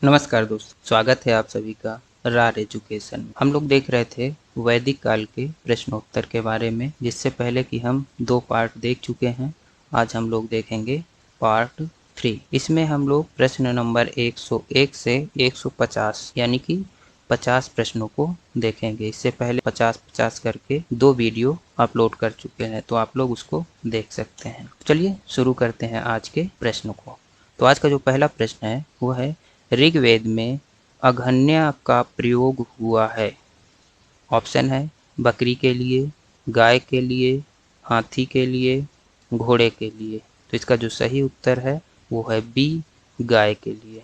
नमस्कार दोस्तों, स्वागत है आप सभी का रार एजुकेशन में। हम लोग देख रहे थे वैदिक काल के प्रश्नोत्तर के बारे में, जिससे पहले कि हम 2 पार्ट देख चुके हैं। आज हम लोग देखेंगे पार्ट 3। इसमें हम लोग प्रश्न नंबर 101 से 150 यानी कि 50 प्रश्नों को देखेंगे। इससे पहले 50-50 करके 2 वीडियो अपलोड कर चुके हैं, तो आप लोग उसको देख सकते हैं। चलिए शुरू करते हैं आज के प्रश्न को। तो आज का जो पहला प्रश्न है वो है, ऋग्वेद में अघन्या का प्रयोग हुआ है। ऑप्शन है बकरी के लिए, गाय के लिए, हाथी के लिए, घोड़े के लिए। तो इसका जो सही उत्तर है वो है बी, गाय के लिए।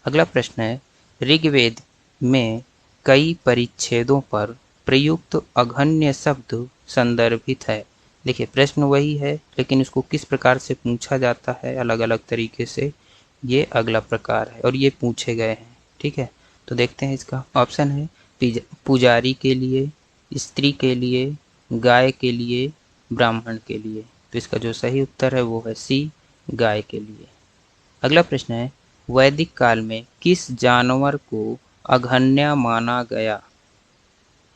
अगला प्रश्न है, ऋग्वेद में कई परिच्छेदों पर प्रयुक्त अघन्य शब्द संदर्भित है। देखिए प्रश्न वही है, लेकिन इसको किस प्रकार से पूछा जाता है अलग अलग तरीके से, ये अगला प्रकार है और ये पूछे गए हैं। ठीक है, तो देखते हैं इसका। ऑप्शन है पुजारी के लिए, स्त्री के लिए, गाय के लिए, ब्राह्मण के लिए। तो इसका जो सही उत्तर है वो है सी, गाय के लिए। अगला प्रश्न है, वैदिक काल में किस जानवर को अघन्या माना गया।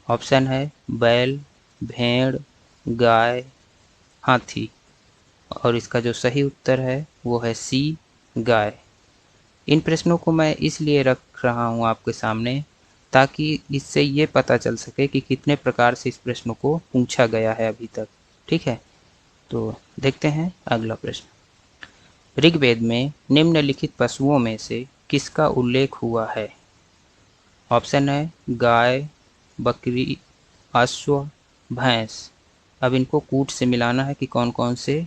ऑप्शन है बैल, भेड़, गाय, हाथी। और इसका जो सही उत्तर है वो है सी, गाय। इन प्रश्नों को मैं इसलिए रख रहा हूँ आपके सामने ताकि इससे ये पता चल सके कि कितने प्रकार से इस प्रश्न को पूछा गया है अभी तक। ठीक है, तो देखते हैं अगला प्रश्न। ऋग्वेद में निम्नलिखित पशुओं में से किसका उल्लेख हुआ है। ऑप्शन है गाय, बकरी, अश्व, भैंस। अब इनको कूट से मिलाना है कि कौन कौन से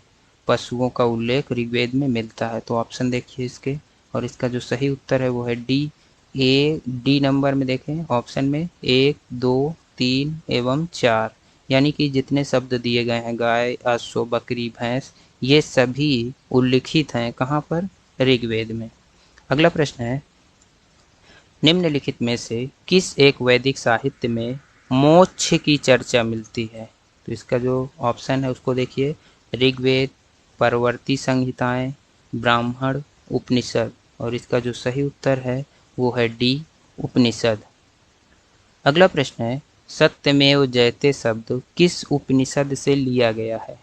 पशुओं का उल्लेख ऋग्वेद में मिलता है। तो ऑप्शन देखिए इसके, और इसका जो सही उत्तर है वो है डी। डी नंबर में देखें ऑप्शन में 1, 2, 3 एवं 4, यानी कि जितने शब्द दिए गए हैं गाय, अश्व, बकरी, भैंस, ये सभी उल्लिखित हैं कहाँ पर, ऋग्वेद में। अगला प्रश्न है, निम्नलिखित में से किस एक वैदिक साहित्य में मोक्ष की चर्चा मिलती है। तो इसका जो ऑप्शन है उसको देखिए, ऋग्वेद, परवर्ती संहिताएं, ब्राह्मण, उपनिषद। और इसका जो सही उत्तर है वो है डी, उपनिषद। अगला प्रश्न है, सत्यमेव जयते शब्द किस उपनिषद से लिया गया है।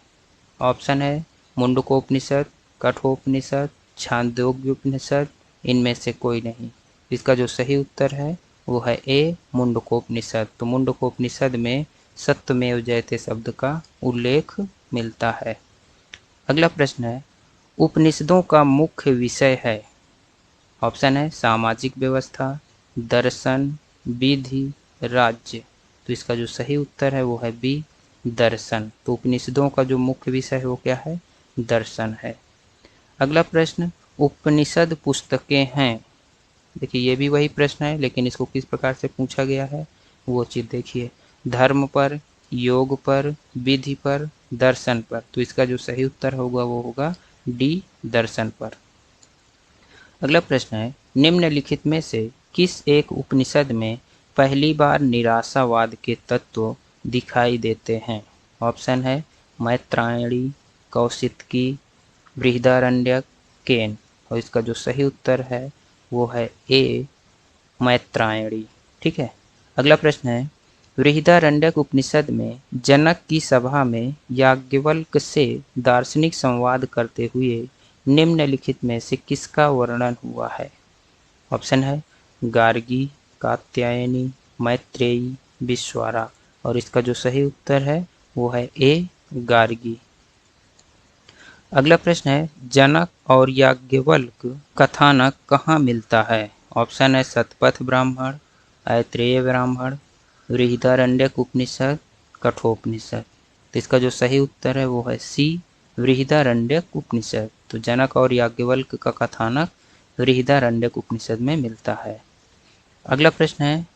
ऑप्शन है मुंडकोपनिषद, कठोपनिषद, छांदोग्य उपनिषद, इनमें से कोई नहीं। इसका जो सही उत्तर है वो है ए, मुंडकोपनिषद। तो मुंडकोपनिषद में सत्यमेव जयते शब्द का उल्लेख मिलता है। अगला प्रश्न है, उपनिषदों का मुख्य विषय है। ऑप्शन है सामाजिक व्यवस्था, दर्शन, विधि, राज्य। तो इसका जो सही उत्तर है वो है बी, दर्शन। तो उपनिषदों का जो मुख्य विषय है वो क्या है, दर्शन है। अगला प्रश्न, उपनिषद पुस्तकें हैं। देखिए ये भी वही प्रश्न है, लेकिन इसको किस प्रकार से पूछा गया है वो चीज़ देखिए, धर्म पर, योग पर, विधि पर, दर्शन पर। तो इसका जो सही उत्तर होगा वो होगा डी, दर्शन पर। अगला प्रश्न है, निम्नलिखित में से किस एक उपनिषद में पहली बार निराशावाद के तत्व दिखाई देते हैं। ऑप्शन है मैत्रायणी, कौशितकी, बृहदारण्यक, केन। और इसका जो सही उत्तर है वो है ए, मैत्रायणी। ठीक है, अगला प्रश्न है, बृहदारण्यक उपनिषद में जनक की सभा में याज्ञवल्क्य से दार्शनिक संवाद करते हुए निम्नलिखित में से किसका वर्णन हुआ है। ऑप्शन है गार्गी, कात्यायनी, मैत्रेयी, विश्वारा। और इसका जो सही उत्तर है वो है ए, गार्गी। अगला प्रश्न है, जनक और याज्ञवल्क्य कथानक कहाँ मिलता है। ऑप्शन है शतपथ ब्राह्मण, ऐत्रेय ब्राह्मण, बृहदारण्यक उपनिषद, कठोपनिषद। तो इसका जो सही उत्तर है वो है सी, बृहदारण्यक उपनिषद। तो जनक और याज्ञवल्क्य का कथानक बृहदारण्यक उपनिषद में मिलता है। अगला प्रश्न है,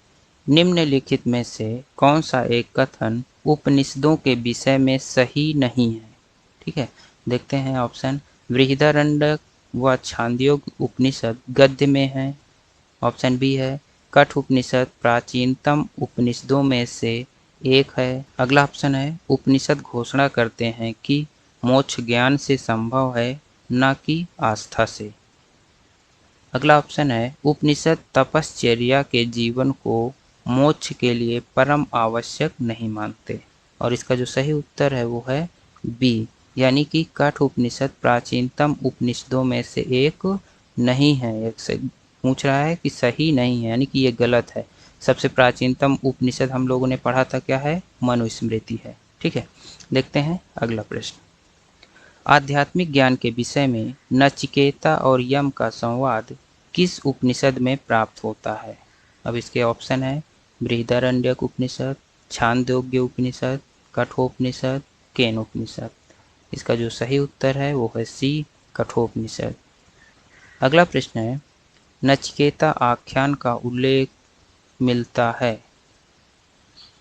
निम्नलिखित में से कौन सा एक कथन उपनिषदों के विषय में सही नहीं है। ठीक है, देखते हैं ऑप्शन, बृहदारण्यक व छांदोग्य उपनिषद गद्य में है। ऑप्शन बी है कठ उपनिषद प्राचीनतम उपनिषदों में से एक है। अगला ऑप्शन है, उपनिषद घोषणा करते हैं कि मोक्ष ज्ञान से संभव है, न कि आस्था से। अगला ऑप्शन है उपनिषद तपश्चर्या के जीवन को मोक्ष के लिए परम आवश्यक नहीं मानते। और इसका जो सही उत्तर है वो है बी, यानी कि कठ उपनिषद प्राचीनतम उपनिषदों में से एक नहीं है। एक से पूछ रहा है कि सही नहीं है, यानी कि ये गलत है। सबसे प्राचीनतम उपनिषद हम लोगों ने पढ़ा था क्या है, मनुस्मृति है। ठीक है, देखते हैं अगला प्रश्न। आध्यात्मिक ज्ञान के विषय में नचिकेता और यम का संवाद किस उपनिषद में प्राप्त होता है? अब इसके ऑप्शन है बृहदारण्यक उपनिषद, छांदोग्य उपनिषद, कठोपनिषद, केन उपनिषद। इसका जो सही उत्तर है वो है सी, कठोपनिषद। अगला प्रश्न है नचिकेता आख्यान का उल्लेख मिलता है।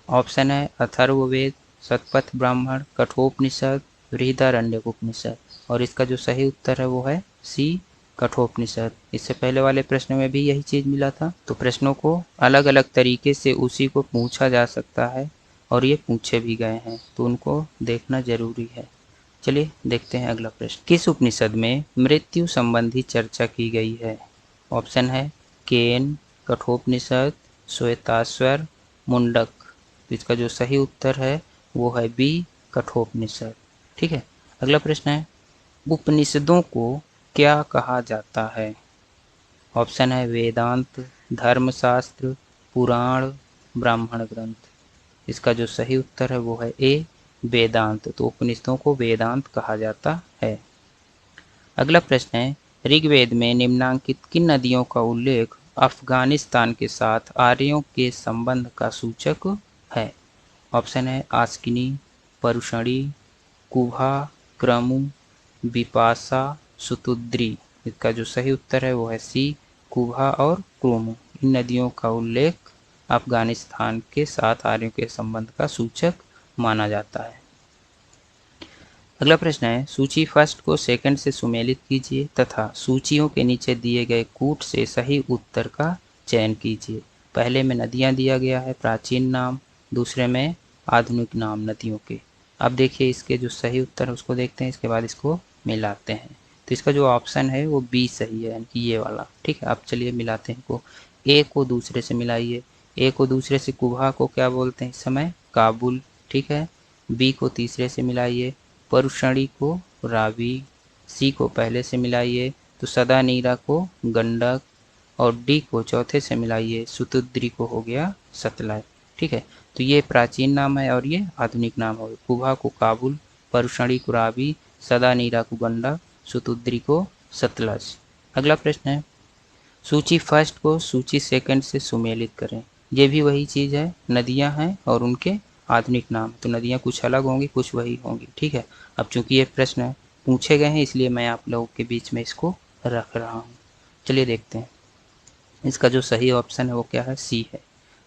ऑप्शन है अथर्ववेद, शतपथ ब्राह्मण, कठोपनिषद, बृहदारण्यक उपनिषद। और इसका जो सही उत्तर है वो है सी, कठोपनिषद। इससे पहले वाले प्रश्न में भी यही चीज मिला था। तो प्रश्नों को अलग अलग तरीके से उसी को पूछा जा सकता है और ये पूछे भी गए हैं, तो उनको देखना जरूरी है। चलिए देखते हैं अगला प्रश्न। किस उपनिषद में मृत्यु संबंधी चर्चा की गई है? ऑप्शन है केन, कठोपनिषद, श्वेताश्वर, मुंडक। तो इसका जो सही उत्तर है वो है बी, कठोपनिषद। ठीक है, अगला प्रश्न है उपनिषदों को क्या कहा जाता है? ऑप्शन है वेदांत, धर्मशास्त्र, पुराण, ब्राह्मण ग्रंथ। इसका जो सही उत्तर है वो है ए, वेदांत। तो उपनिषदों को वेदांत कहा जाता है। अगला प्रश्न है ऋग्वेद में निम्नांकित किन नदियों का उल्लेख अफगानिस्तान के साथ आर्यों के संबंध का सूचक है? ऑप्शन है आस्किनी, परुषणी, कुभा, क्रमु, बिपाशा, सुतुद्री। इसका जो सही उत्तर है वो है सी, कुभा और क्रोमु। इन नदियों का उल्लेख अफगानिस्तान के साथ आर्यों के संबंध का सूचक माना जाता है। अगला प्रश्न है सूची फर्स्ट को सेकंड से सुमेलित कीजिए तथा सूचियों के नीचे दिए गए कूट से सही उत्तर का चयन कीजिए। पहले में नदियां दिया गया है प्राचीन नाम, दूसरे में आधुनिक नाम नदियों के। अब देखिए इसके जो सही उत्तर है उसको देखते हैं, इसके बाद इसको मिलाते हैं। तो इसका जो ऑप्शन है वो बी सही है, यानी कि ये वाला। ठीक है, अब चलिए मिलाते हैं इनको। ए को दूसरे से मिलाइए। ए को दूसरे से कुभा को क्या बोलते हैं इस समय? काबुल। ठीक है, बी को तीसरे से मिलाइए, परुषणी को रावी। सी को पहले से मिलाइए तो सदा नीरा को गंडक। और डी को चौथे से मिलाइए, सुतुद्री को हो गया सतलज। ठीक है, तो ये प्राचीन नाम है और ये आधुनिक नाम हो। कुभा को काबुल, परुषणी को रावी, सदा नीरा को गंडक, सुतुद्री को सतलज। अगला प्रश्न है सूची फर्स्ट को सूची सेकंड से सुमेलित करें। ये भी वही चीज है, नदियां हैं और उनके आधुनिक नाम। तो नदियां कुछ अलग होंगी, कुछ वही होंगी। ठीक है, अब चूंकि ये प्रश्न पूछे गए हैं इसलिए मैं आप लोगों के बीच में इसको रख रहा हूँ। चलिए देखते हैं इसका जो सही ऑप्शन है वो क्या है, सी है।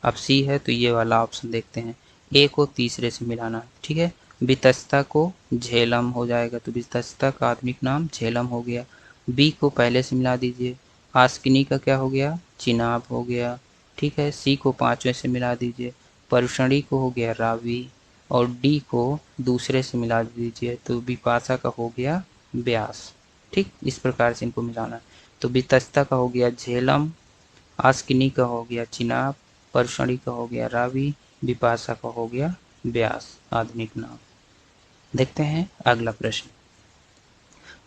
अब सी है तो ये वाला ऑप्शन देखते हैं। ए को तीसरे से मिलाना है। ठीक है, बितस्ता को झेलम हो जाएगा, तो बितस्ता का आधुनिक नाम झेलम हो गया। बी को पहले से मिला दीजिए, आस्किनी का क्या हो गया, चिनाब हो गया। ठीक है, सी को पांचवें से मिला दीजिए, परुषणी को हो गया रावी। और डी को दूसरे से मिला दीजिए तो बिपाशा का हो गया ब्यास। ठीक, इस प्रकार से इनको मिलाना है। तो बितस्ता का हो गया झेलम, आस्किनी का हो गया चिनाब, परुषणी का हो गया रावी, बिपाशा का हो गया ब्यास आधुनिक नाम। देखते हैं अगला प्रश्न।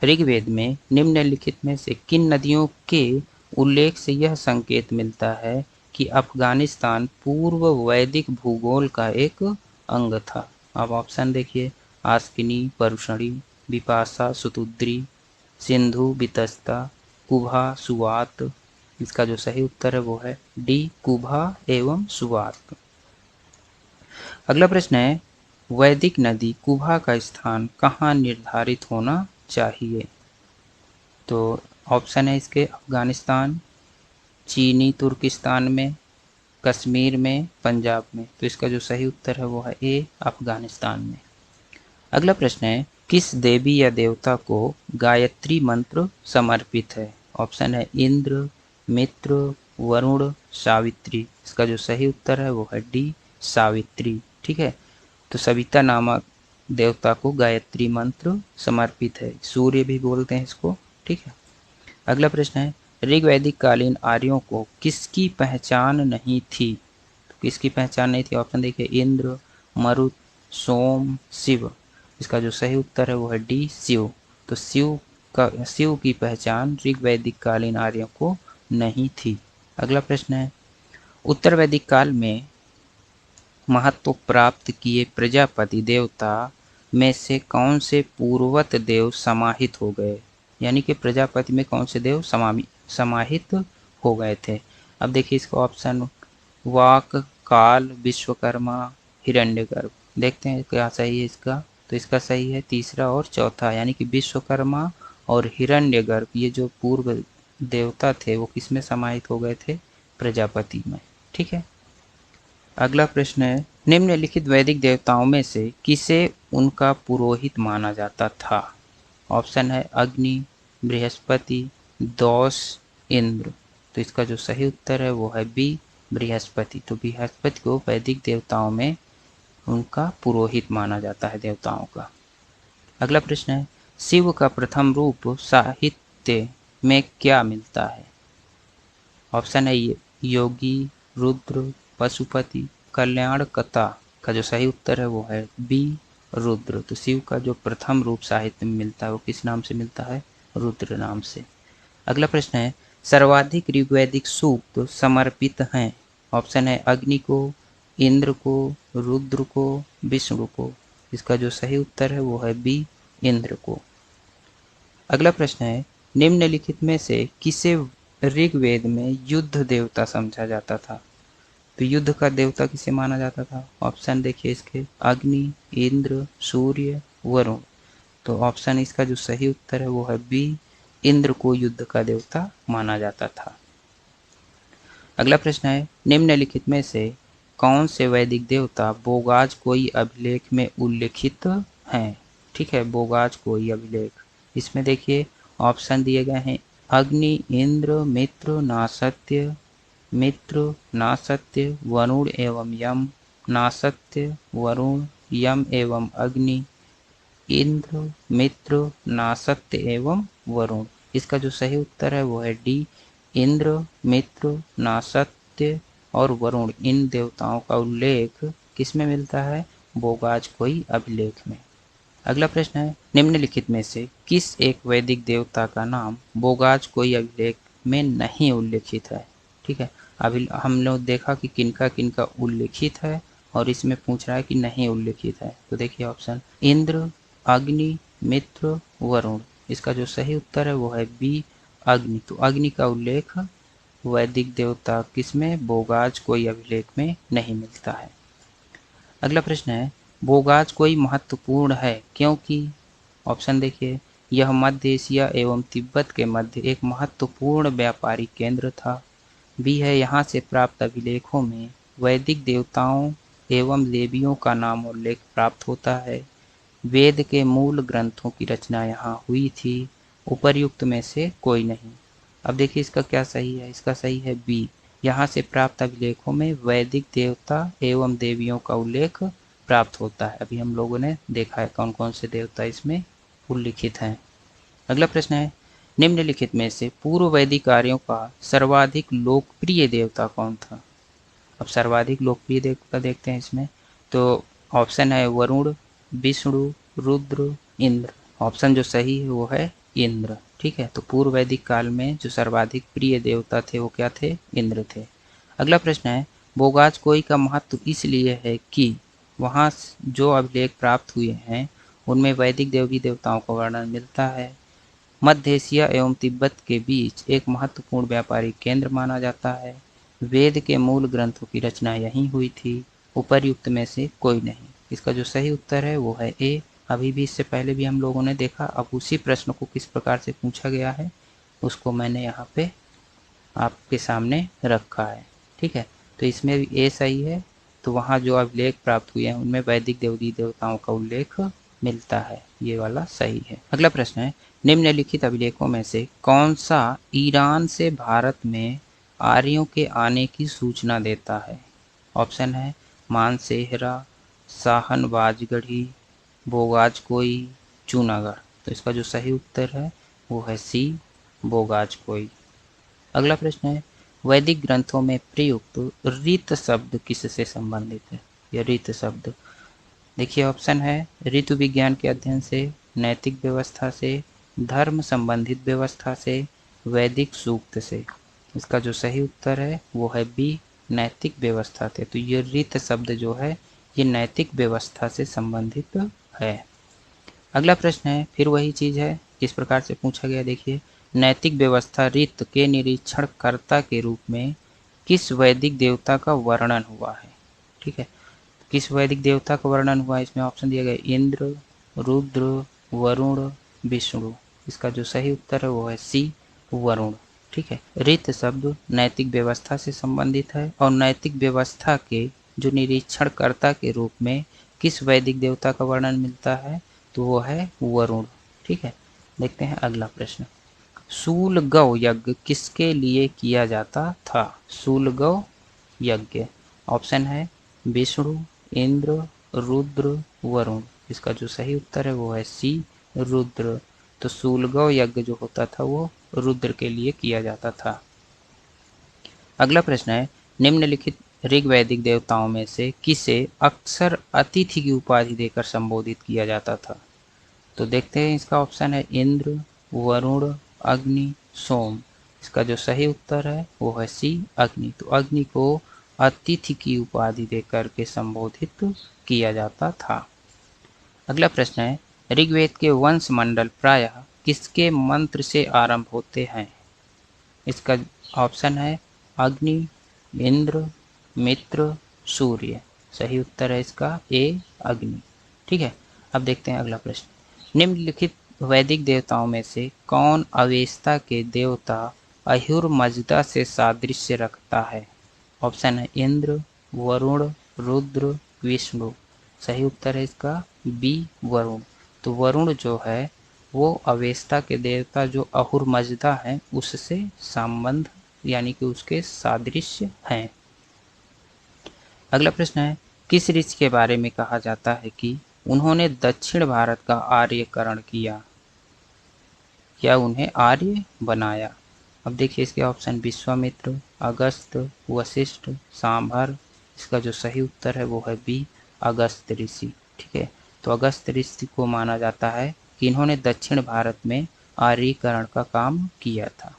ऋग्वेद में निम्नलिखित में से किन नदियों के उल्लेख से यह संकेत मिलता है कि अफगानिस्तान पूर्व वैदिक भूगोल का एक अंग था? अब ऑप्शन देखिए, आस्किनी, परुषणी, बिपाशा, सुतुद्री, सिंधु, बितस्ता, कुभा, सुवात। इसका जो सही उत्तर है वो है डी, कुभा एवं सुवात। अगला प्रश्न है वैदिक नदी कुभा का स्थान कहाँ निर्धारित होना चाहिए? तो ऑप्शन है इसके अफगानिस्तान, चीनी तुर्किस्तान में, कश्मीर में, पंजाब में। तो इसका जो सही उत्तर है वो है ए, अफगानिस्तान में। अगला प्रश्न है किस देवी या देवता को गायत्री मंत्र समर्पित है? ऑप्शन है इंद्र, मित्र, वरुण, सावित्री। इसका जो सही उत्तर है वो है डी, सावित्री। ठीक है, तो सविता नामक देवता को गायत्री मंत्र समर्पित है। सूर्य भी बोलते हैं इसको। ठीक है, अगला प्रश्न है ऋग्वैदिक कालीन आर्यों को किसकी पहचान नहीं थी? तो किसकी पहचान नहीं थी? ऑप्शन देखिए, इंद्र, मरुत, सोम, शिव। इसका जो सही उत्तर है वो है डी, शिव। तो शिव की पहचान ऋग्वैदिक कालीन आर्यों को नहीं थी। अगला प्रश्न है, उत्तर वैदिक काल में महत्व प्राप्त किए प्रजापति देवता में से कौन से पूर्वत देव समाहित हो गए? यानी कि प्रजापति में कौन से देव समाहित हो गए थे? अब देखिए इसका ऑप्शन, वाक, काल, विश्वकर्मा, हिरण्यगर्भ। देखते हैं क्या सही है इसका। तो इसका सही है तीसरा और चौथा, यानी कि विश्वकर्मा और हिरण्यगर्भ, ये जो पूर्व देवता थे वो किसमें समाहित हो गए थे? प्रजापति में। ठीक है। अगला प्रश्न है, निम्नलिखित वैदिक देवताओं में से किसे उनका पुरोहित माना जाता था? ऑप्शन है अग्नि, बृहस्पति, दौस, इंद्र। तो इसका जो सही उत्तर है वो है बी, बृहस्पति। तो बृहस्पति को वैदिक देवताओं में उनका पुरोहित माना जाता है, देवताओं का। अगला प्रश्न है, शिव का प्रथम रूप साहित्य में क्या मिलता है? ऑप्शन है योगी, रुद्र, पशुपति, कल्याणकता। का जो सही उत्तर है वो है बी, रुद्र। तो शिव का जो प्रथम रूप साहित्य में मिलता है वो किस नाम से मिलता है? रुद्र नाम से। अगला प्रश्न है, सर्वाधिक ऋग्वैदिक सूक्त समर्पित हैं? ऑप्शन है अग्नि को, इंद्र को, रुद्र को, विष्णु को। इसका जो सही उत्तर है वो है बी, इंद्र को। अगला प्रश्न है, निम्नलिखित में से किसे ऋग्वेद में युद्ध देवता समझा जाता था? तो युद्ध का देवता किसे माना जाता था? ऑप्शन देखिए इसके, अग्नि, इंद्र, सूर्य, वरुण। तो ऑप्शन इसका जो सही उत्तर है वो है बी, इंद्र को युद्ध का देवता माना जाता था। अगला प्रश्न है, निम्नलिखित में से कौन से वैदिक देवता बोगाज कोई अभिलेख में उल्लिखित हैं? ठीक है, बोगाज कोई अभिलेख। इसमें देखिए ऑप्शन दिए गए हैं, अग्नि, इंद्र, मित्र, नासत्य, मित्र, नासत्य, वरुण एवं यम, नासत्य, वरुण, यम एवं अग्नि, इंद्र, मित्र, नासत्य एवं वरुण। इसका जो सही उत्तर है वो है डी, इंद्र, मित्र, नासत्य और वरुण। इन देवताओं का उल्लेख किसमें मिलता है? बोगाज कोई अभिलेख में। अगला प्रश्न है, निम्नलिखित में से किस एक वैदिक देवता का नाम बोगाज कोई अभिलेख में नहीं उल्लेखित है? ठीक है, अभी हम लोग देखा कि किनका किनका उल्लेखित है और इसमें पूछ रहा है कि नहीं उल्लेखित है। तो देखिए ऑप्शन, इंद्र, अग्नि, मित्र, वरुण। इसका जो सही उत्तर है वो है बी, अग्नि। तो अग्नि का उल्लेख वैदिक देवता किसमें? बोगाज कोई अभिलेख में नहीं मिलता है। अगला प्रश्न है, बोगाज कोई महत्वपूर्ण है क्योंकि? ऑप्शन देखिए, यह मध्य एशिया एवं तिब्बत के मध्य एक महत्वपूर्ण व्यापारिक केंद्र था। बी है, यहाँ से प्राप्त अभिलेखों में वैदिक देवताओं एवं देवियों का नाम उल्लेख प्राप्त होता है। वेद के मूल ग्रंथों की रचना यहाँ हुई थी। उपर्युक्त में से कोई नहीं। अब देखिए इसका क्या सही है? इसका सही है बी, यहाँ से प्राप्त अभिलेखों में वैदिक देवता एवं देवियों का उल्लेख प्राप्त होता है। अभी हम लोगों ने देखा है कौन कौन से देवता इसमें उल्लिखित हैं। अगला प्रश्न है, निम्नलिखित में से पूर्व वैदिक आर्यों का सर्वाधिक लोकप्रिय देवता कौन था? अब सर्वाधिक लोकप्रिय देवता देखते हैं इसमें। तो ऑप्शन है वरुण, विष्णु, रुद्र, इंद्र। ऑप्शन जो सही है वो है इंद्र। ठीक है, तो पूर्व वैदिक काल में जो सर्वाधिक प्रिय देवता थे वो क्या थे? इंद्र थे। अगला प्रश्न है, बोगाज कोई का महत्व इसलिए है कि वहाँ जो अभिलेख प्राप्त हुए हैं उनमें वैदिक देवी देवताओं का वर्णन मिलता है। मध्य एशिया एवं तिब्बत के बीच एक महत्वपूर्ण व्यापारिक केंद्र माना जाता है। वेद के मूल ग्रंथों की रचना यहीं हुई थी। उपर्युक्त में से कोई नहीं। इसका जो सही उत्तर है वो है ए। अभी भी इससे पहले भी हम लोगों ने देखा। अब उसी प्रश्न को किस प्रकार से पूछा गया है उसको मैंने यहाँ पे आपके सामने रखा है। ठीक है, तो इसमें भी ए सही है। तो वहाँ जो अभिलेख प्राप्त हुए हैं उनमें वैदिक देवी देवताओं का उल्लेख मिलता है, ये वाला सही है। अगला प्रश्न है, निम्नलिखित अभिलेखों में से कौन सा ईरान से भारत में आर्यों के आने की सूचना देता है? ऑप्शन है मानसेहरा, साहनवाजगढ़ी, बोगाजकोई, जूनागढ़। तो इसका जो सही उत्तर है वो है सी, बोगाजकोई। अगला प्रश्न है, वैदिक ग्रंथों में प्रयुक्त ऋत शब्द किससे संबंधित है? यह ऋत शब्द, देखिए ऑप्शन है, ऋतु विज्ञान के अध्ययन से, नैतिक व्यवस्था से, धर्म संबंधित व्यवस्था से, वैदिक सूक्त से। इसका जो सही उत्तर है वो है बी, नैतिक व्यवस्था से। तो ये ऋत शब्द जो है ये नैतिक व्यवस्था से संबंधित है। अगला प्रश्न है, फिर वही चीज है, किस प्रकार से पूछा गया, देखिए, नैतिक व्यवस्था ऋत के निरीक्षणकर्ता के रूप में किस वैदिक देवता का वर्णन हुआ है? ठीक है, किस वैदिक देवता का वर्णन हुआ है? इसमें ऑप्शन दिया गया, इंद्र, रुद्र, वरुण, विष्णु। इसका जो सही उत्तर है वो है सी, वरुण। ठीक है, ऋत शब्द नैतिक व्यवस्था से संबंधित है और नैतिक व्यवस्था के जो निरीक्षणकर्ता के रूप में किस वैदिक देवता का वर्णन मिलता है? तो वो है वरुण। ठीक है, देखते हैं अगला प्रश्न, शूलगौ यज्ञ किसके लिए किया जाता था? शूलगौ यज्ञ, ऑप्शन है विष्णु, इंद्र, रुद्र, वरुण। इसका जो सही उत्तर है वो है सी, रुद्र। तो शूलगौ यज्ञ जो होता था वो रुद्र के लिए किया जाता था। अगला प्रश्न है, निम्नलिखित ऋग्वैदिक देवताओं में से किसे अक्सर अतिथि की उपाधि देकर संबोधित किया जाता था? तो देखते हैं, इसका ऑप्शन है इंद्र, वरुण, अग्नि, सोम। इसका जो सही उत्तर है वो है सी, अग्नि। तो अग्नि को अतिथि की उपाधि देकर के संबोधित किया जाता था। अगला प्रश्न है, ऋग्वेद के वंश मंडल प्रायः किसके मंत्र से आरंभ होते हैं? इसका ऑप्शन है अग्नि, इंद्र, मित्र, सूर्य। सही उत्तर है इसका ए, अग्नि। ठीक है, अब देखते हैं अगला प्रश्न, निम्नलिखित वैदिक देवताओं में से कौन अवेस्ता के देवता अहुर मजदा से सादृश्य रखता है? ऑप्शन है इंद्र, वरुण, रुद्र, विष्णु। सही उत्तर है इसका बी, वरुण। तो वरुण जो है वो अवेस्ता के देवता जो अहुर मजदा है उससे संबंध यानी कि उसके सादृश्य हैं। अगला प्रश्न है, किस ऋषि के बारे में कहा जाता है कि उन्होंने दक्षिण भारत का आर्यकरण किया या उन्हें आर्य बनाया? अब देखिए इसके ऑप्शन, विश्वामित्र, अगस्त, वशिष्ठ, सांभर। इसका जो सही उत्तर है वो है बी, अगस्त ऋषि। ठीक है, तो अगस्त ऋषि को माना जाता है कि इन्होंने दक्षिण भारत में आर्यीकरण का काम किया था।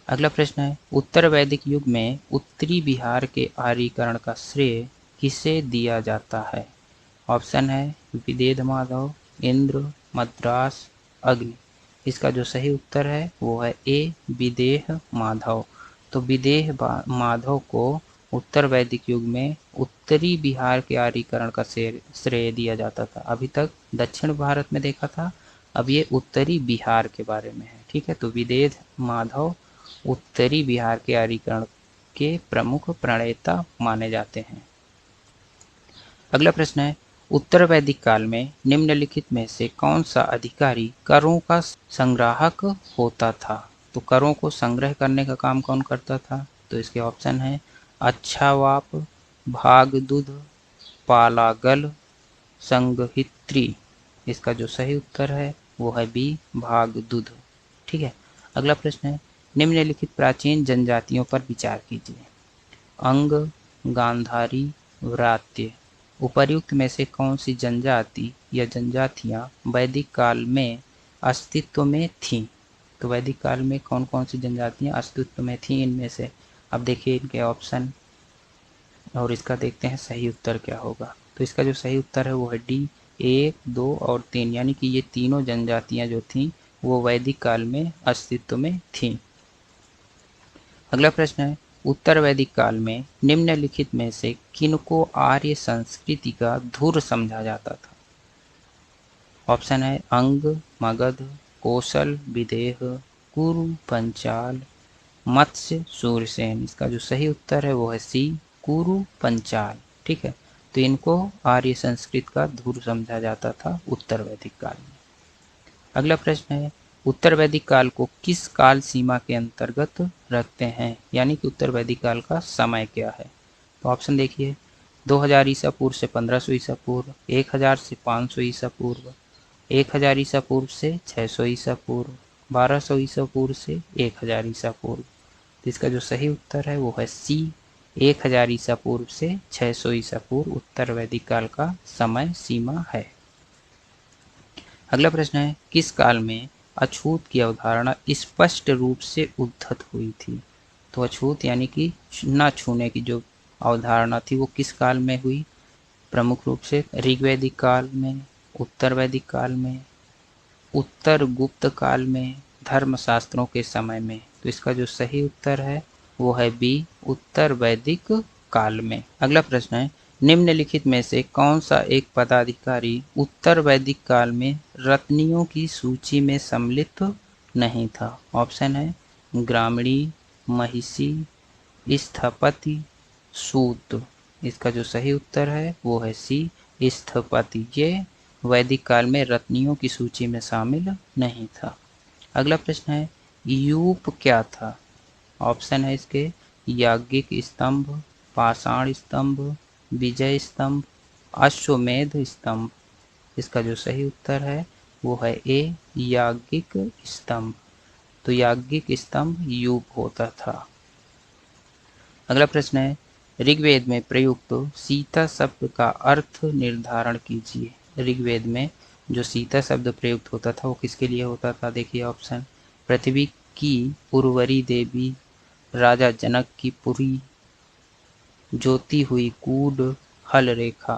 अगला प्रश्न है, उत्तर वैदिक युग में उत्तरी बिहार के आर्यीकरण का श्रेय किसे दिया जाता है? ऑप्शन है विदेह माधव, इंद्र, मद्रास, अग्नि। इसका जो सही उत्तर है वो है ए, विदेह माधव। तो विदेह माधव को उत्तर वैदिक युग में उत्तरी बिहार के आर्यीकरण का श्रेय दिया जाता था। अभी तक दक्षिण भारत में देखा था, अब ये उत्तरी बिहार के बारे में है। ठीक है, तो विदेह माधव उत्तरी बिहार के आर्यीकरण के प्रमुख प्रणेता माने जाते हैं। अगला प्रश्न है, उत्तर वैदिक काल में निम्नलिखित में से कौन सा अधिकारी करों का संग्राहक होता था? तो करों को संग्रह करने का काम कौन करता था? तो इसके ऑप्शन है अच्छावाप, भागदूध, पालागल, संगहित्री। इसका जो सही उत्तर है वो है बी, भागदूध। ठीक है, अगला प्रश्न है, निम्नलिखित प्राचीन जनजातियों पर विचार कीजिए। अंग, गांधारी, व्रात्य। उपर्युक्त में से कौन सी जनजाति या जनजातियां वैदिक काल में अस्तित्व में थीं? तो वैदिक काल में कौन कौन सी जनजातियां अस्तित्व में थीं इनमें से? अब देखिए इनके ऑप्शन और इसका देखते हैं सही उत्तर क्या होगा। तो इसका जो सही उत्तर है वो है डी, 1, 2 और 3, यानी कि ये तीनों जनजातियां जो थीं वो वैदिक काल में अस्तित्व में थीं। अगला प्रश्न है, उत्तर वैदिक काल में निम्नलिखित में से किनको आर्य संस्कृति का धुर समझा जाता था? ऑप्शन है अंग, मगध, कौशल, विदेह, कुरु, पंचाल, मत्स्य, सूर्यसेन। इसका जो सही उत्तर है वो है सी, कुरु, पंचाल। ठीक है, तो इनको आर्य संस्कृत का धुर समझा जाता था उत्तर वैदिक काल में। अगला प्रश्न है, उत्तर वैदिक काल को किस काल सीमा के अंतर्गत रखते हैं, यानी कि उत्तर वैदिक काल का समय क्या है? तो ऑप्शन देखिए, 2000 ईसा पूर्व से 1500 ईसा पूर्व, 1000 से 500 ईसा पूर्व, 1000 ईसा पूर्व से 600 ईसा पूर्व, 1200 ईसा पूर्व से 1000 ईसा पूर्व। तो इसका जो सही उत्तर है वो है सी, 1000 ईसा पूर्व से 600 ईसा पूर्व उत्तर वैदिक काल का समय सीमा है। अगला प्रश्न है, किस काल में अछूत की अवधारणा स्पष्ट रूप से उद्धत हुई थी? तो अछूत यानी कि न छूने की जो अवधारणा थी वो किस काल में हुई? प्रमुख रूप से ऋग्वैदिक काल में, उत्तर वैदिक काल में, उत्तर गुप्त काल में, धर्मशास्त्रों के समय में। तो इसका जो सही उत्तर है वो है बी, उत्तर वैदिक काल में। अगला प्रश्न है, निम्नलिखित में से कौन सा एक पदाधिकारी उत्तर वैदिक काल में रत्नियों की सूची में सम्मिलित नहीं था? ऑप्शन है ग्रामणी, महिषी, स्थपति, सूत। इसका जो सही उत्तर है वो है सी, स्थपति। ये वैदिक काल में रत्नियों की सूची में शामिल नहीं था। अगला प्रश्न है, यूप क्या था? ऑप्शन है इसके याज्ञिक स्तंभ, पाषाण स्तंभ, विजय स्तंभ, अश्वमेध स्तंभ। इसका जो सही उत्तर है वो है ए, याज्ञिक स्तंभ। तो याज्ञिक स्तंभ यूप होता था। अगला प्रश्न है, ऋग्वेद में प्रयुक्त सीता शब्द का अर्थ निर्धारण कीजिए। ऋग्वेद में जो सीता शब्द प्रयुक्त होता था वो किसके लिए होता था? देखिए ऑप्शन, पृथ्वी की उर्वरी देवी, राजा जनक की पुरी, जोती हुई कूड, हल रेखा।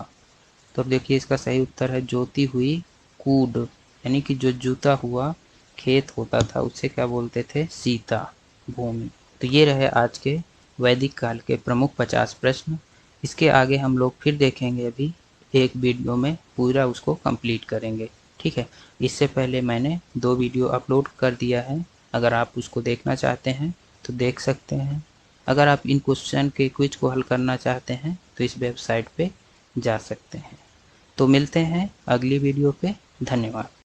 तो अब देखिए इसका सही उत्तर है जोती हुई कूड, यानी कि जो जूता हुआ खेत होता था उसे क्या बोलते थे? सीता भूमि। तो ये रहे आज के वैदिक काल के प्रमुख 50 प्रश्न। इसके आगे हम लोग फिर देखेंगे, अभी एक वीडियो में पूरा उसको कंप्लीट करेंगे, ठीक है। इससे पहले मैंने 2 वीडियो अपलोड कर दिया है, अगर आप उसको देखना चाहते हैं तो देख सकते हैं। अगर आप इन क्वेश्चन के क्विज को हल करना चाहते हैं तो इस वेबसाइट पे जा सकते हैं। तो मिलते हैं अगली वीडियो पे। धन्यवाद।